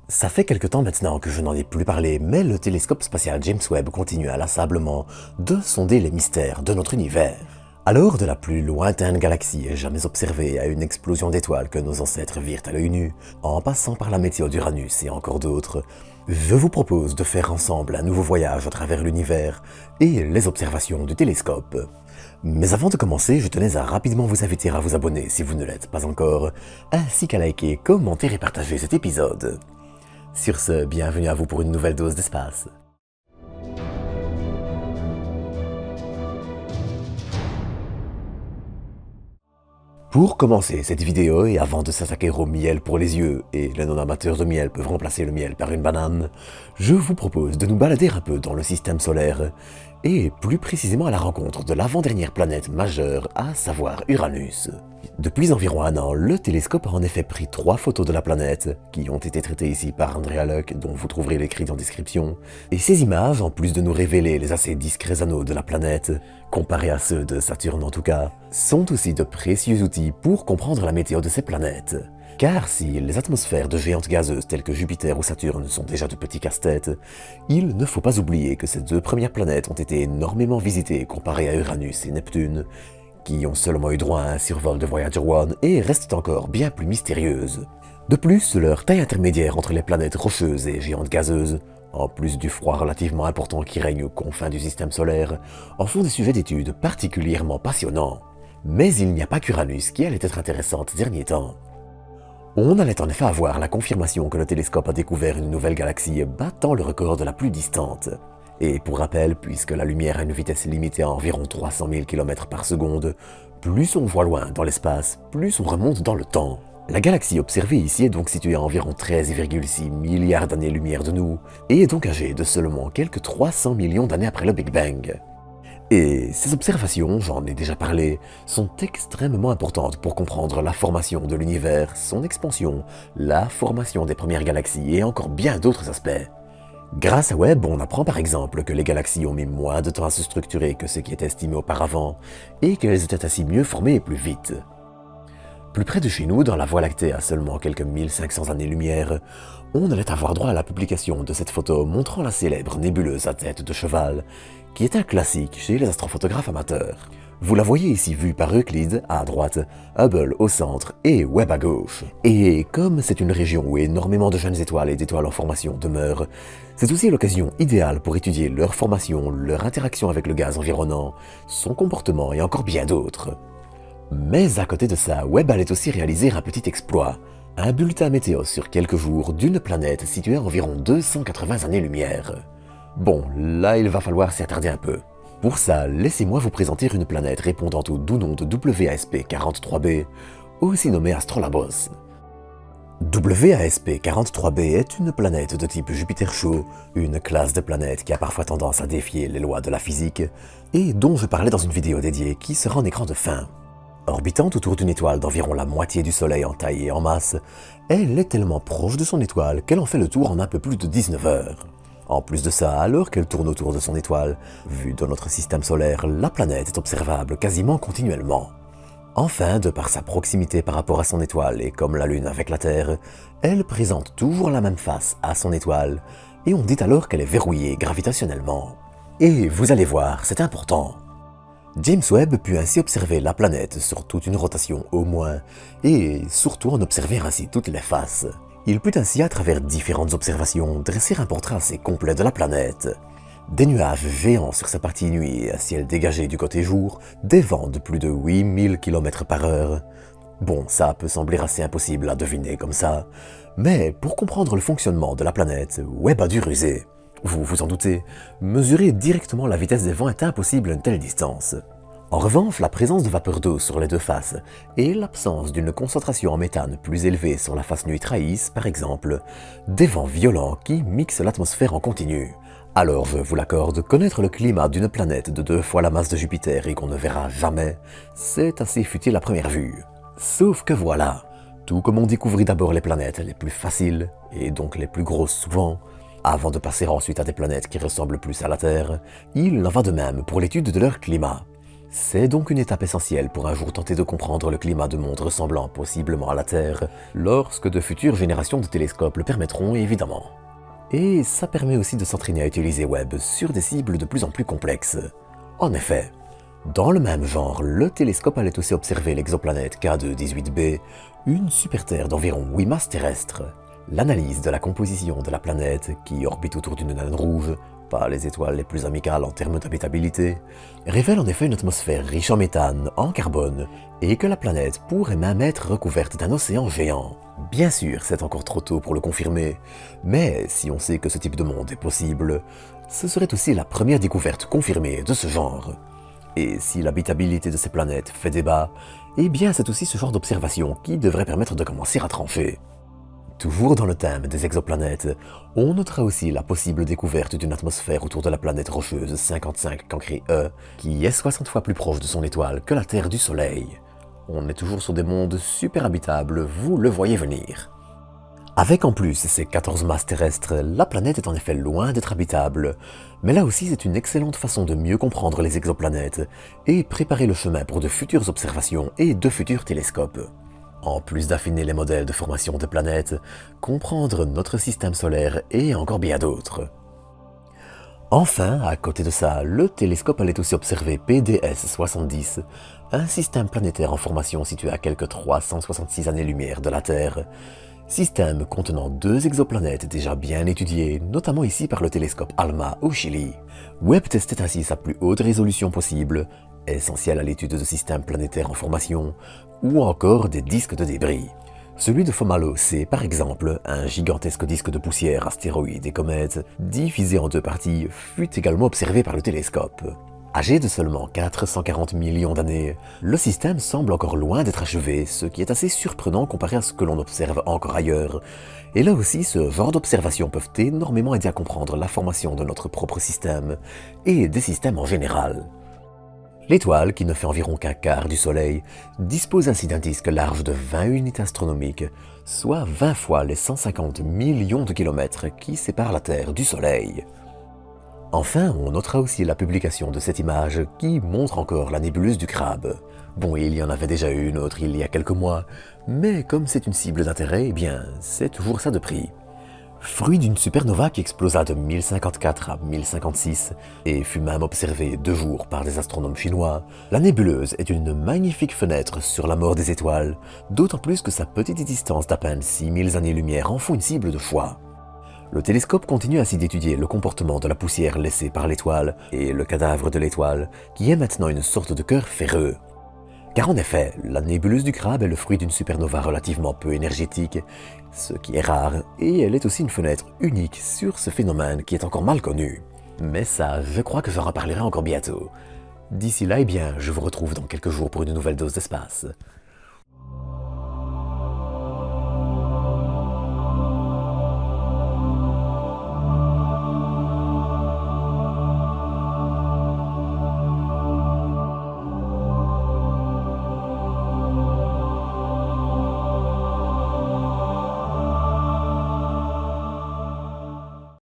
Ça fait quelque temps maintenant que je n'en ai plus parlé, mais le télescope spatial James Webb continue inlassablement de sonder les mystères de notre univers. Alors de la plus lointaine galaxie jamais observée à une explosion d'étoiles que nos ancêtres virent à l'œil nu, en passant par la météore d'Uranus et encore d'autres, je vous propose de faire ensemble un nouveau voyage à travers l'univers et les observations du télescope. Mais avant de commencer, je tenais à rapidement vous inviter à vous abonner si vous ne l'êtes pas encore, ainsi qu'à liker, commenter et partager cet épisode. Sur ce, bienvenue à vous pour une nouvelle dose d'espace. Pour commencer cette vidéo, et avant de s'attaquer au miel pour les yeux, et les non-amateurs de miel peuvent remplacer le miel par une banane, je vous propose de nous balader un peu dans le système solaire, et plus précisément à la rencontre de l'avant-dernière planète majeure, à savoir Uranus. Depuis environ un an, le télescope a en effet pris 3 photos de la planète, qui ont été traitées ici par Andrea Luck, dont vous trouverez l'écrit en description. Et ces images, en plus de nous révéler les assez discrets anneaux de la planète, comparés à ceux de Saturne en tout cas, sont aussi de précieux outils pour comprendre la météo de ces planètes. Car si les atmosphères de géantes gazeuses telles que Jupiter ou Saturne sont déjà de petits casse-têtes, il ne faut pas oublier que ces 2 premières planètes ont été énormément visitées comparées à Uranus et Neptune, qui ont seulement eu droit à un survol de Voyager 1 et restent encore bien plus mystérieuses. De plus, leur taille intermédiaire entre les planètes rocheuses et géantes gazeuses, en plus du froid relativement important qui règne aux confins du système solaire, en font des sujets d'études particulièrement passionnants. Mais il n'y a pas qu'Uranus qui allait être intéressante ces derniers temps. On allait en effet avoir la confirmation que le télescope a découvert une nouvelle galaxie battant le record de la plus distante. Et pour rappel, puisque la lumière a une vitesse limitée à environ 300 000 km par seconde, plus on voit loin dans l'espace, plus on remonte dans le temps. La galaxie observée ici est donc située à environ 13,6 milliards d'années-lumière de nous, et est donc âgée de seulement quelques 300 millions d'années après le Big Bang. Et ces observations, j'en ai déjà parlé, sont extrêmement importantes pour comprendre la formation de l'univers, son expansion, la formation des premières galaxies et encore bien d'autres aspects. Grâce à Webb, on apprend par exemple que les galaxies ont mis moins de temps à se structurer que ce qui était estimé auparavant, et qu'elles étaient ainsi mieux formées et plus vite. Plus près de chez nous, dans la Voie lactée à seulement quelques 1500 années-lumière, on allait avoir droit à la publication de cette photo montrant la célèbre nébuleuse à tête de cheval, qui est un classique chez les astrophotographes amateurs. Vous la voyez ici vue par Euclide à droite, Hubble au centre et Webb à gauche. Et comme c'est une région où énormément de jeunes étoiles et d'étoiles en formation demeurent, c'est aussi l'occasion idéale pour étudier leur formation, leur interaction avec le gaz environnant, son comportement et encore bien d'autres. Mais à côté de ça, Webb allait aussi réaliser un petit exploit, un bulletin météo sur quelques jours d'une planète située à environ 280 années-lumière. Bon, là il va falloir s'y attarder un peu. Pour ça, laissez-moi vous présenter une planète répondant au doux nom de WASP-43b, aussi nommée Astrolabos. WASP-43b est une planète de type Jupiter chaud, une classe de planètes qui a parfois tendance à défier les lois de la physique, et dont je parlais dans une vidéo dédiée qui sera en écran de fin. Orbitant autour d'une étoile d'environ la moitié du Soleil en taille et en masse, elle est tellement proche de son étoile qu'elle en fait le tour en un peu plus de 19 heures. En plus de ça, alors qu'elle tourne autour de son étoile, vue dans notre système solaire, la planète est observable quasiment continuellement. Enfin, de par sa proximité par rapport à son étoile et comme la Lune avec la Terre, elle présente toujours la même face à son étoile, et on dit alors qu'elle est verrouillée gravitationnellement. Et vous allez voir, c'est important. James Webb put ainsi observer la planète sur toute une rotation au moins, et surtout en observer ainsi toutes les faces. Il put ainsi, à travers différentes observations, dresser un portrait assez complet de la planète. Des nuages géants sur sa partie nuit, un ciel dégagé du côté jour, des vents de plus de 8000 km/h. Bon, ça peut sembler assez impossible à deviner comme ça, mais pour comprendre le fonctionnement de la planète, Webb a dû ruser. Vous vous en doutez, mesurer directement la vitesse des vents est impossible à une telle distance. En revanche, la présence de vapeur d'eau sur les deux faces et l'absence d'une concentration en méthane plus élevée sur la face nuit trahissent, par exemple, des vents violents qui mixent l'atmosphère en continu. Alors je vous l'accorde, connaître le climat d'une planète de 2 fois la masse de Jupiter et qu'on ne verra jamais, c'est assez futile à première vue. Sauf que voilà, tout comme on découvrit d'abord les planètes les plus faciles, et donc les plus grosses souvent, avant de passer ensuite à des planètes qui ressemblent plus à la Terre, il en va de même pour l'étude de leur climat. C'est donc une étape essentielle pour un jour tenter de comprendre le climat de mondes ressemblant possiblement à la Terre, lorsque de futures générations de télescopes le permettront évidemment. Et ça permet aussi de s'entraîner à utiliser Webb sur des cibles de plus en plus complexes. En effet, dans le même genre, le télescope allait aussi observer l'exoplanète K2-18b, une super-Terre d'environ 8 masses terrestres. L'analyse de la composition de la planète, qui orbite autour d'une naine rouge, pas les étoiles les plus amicales en termes d'habitabilité, révèle en effet une atmosphère riche en méthane, en carbone, et que la planète pourrait même être recouverte d'un océan géant. Bien sûr, c'est encore trop tôt pour le confirmer, mais si on sait que ce type de monde est possible, ce serait aussi la première découverte confirmée de ce genre. Et si l'habitabilité de ces planètes fait débat, eh bien c'est aussi ce genre d'observation qui devrait permettre de commencer à trancher. Toujours dans le thème des exoplanètes, on notera aussi la possible découverte d'une atmosphère autour de la planète rocheuse 55 Cancri E, qui est 60 fois plus proche de son étoile que la Terre du Soleil. On est toujours sur des mondes super habitables, vous le voyez venir. Avec en plus ses 14 masses terrestres, la planète est en effet loin d'être habitable, mais là aussi c'est une excellente façon de mieux comprendre les exoplanètes et préparer le chemin pour de futures observations et de futurs télescopes. En plus d'affiner les modèles de formation de planètes, comprendre notre système solaire et encore bien d'autres. Enfin, à côté de ça, le télescope allait aussi observer PDS-70, un système planétaire en formation situé à quelques 366 années-lumière de la Terre, système contenant 2 exoplanètes déjà bien étudiées, notamment ici par le télescope ALMA au Chili. Webb testait ainsi sa plus haute résolution possible, essentielle à l'étude de systèmes planétaires en formation, ou encore des disques de débris. Celui de Fomalhaut C, par exemple, un gigantesque disque de poussière, astéroïdes et comètes, divisé en 2 parties, fut également observé par le télescope. Âgé de seulement 440 millions d'années, le système semble encore loin d'être achevé, ce qui est assez surprenant comparé à ce que l'on observe encore ailleurs. Et là aussi, ce genre d'observations peuvent énormément aider à comprendre la formation de notre propre système, et des systèmes en général. L'étoile, qui ne fait environ qu'un quart du Soleil, dispose ainsi d'un disque large de 20 unités astronomiques, soit 20 fois les 150 millions de kilomètres qui séparent la Terre du Soleil. Enfin, on notera aussi la publication de cette image qui montre encore la nébuleuse du Crabe. Bon, il y en avait déjà eu une autre il y a quelques mois, mais comme c'est une cible d'intérêt, eh bien, c'est toujours ça de prix. Fruit d'une supernova qui explosa de 1054 à 1056 et fut même observée 2 jours par des astronomes chinois, la nébuleuse est une magnifique fenêtre sur la mort des étoiles, d'autant plus que sa petite distance d'à peine 6000 années-lumière en font une cible de choix. Le télescope continue ainsi d'étudier le comportement de la poussière laissée par l'étoile et le cadavre de l'étoile, qui est maintenant une sorte de cœur ferreux. Car en effet, la nébuleuse du Crabe est le fruit d'une supernova relativement peu énergétique, ce qui est rare, et elle est aussi une fenêtre unique sur ce phénomène qui est encore mal connu. Mais ça, je crois que j'en reparlerai encore bientôt. D'ici là, eh bien, je vous retrouve dans quelques jours pour une nouvelle dose d'espace.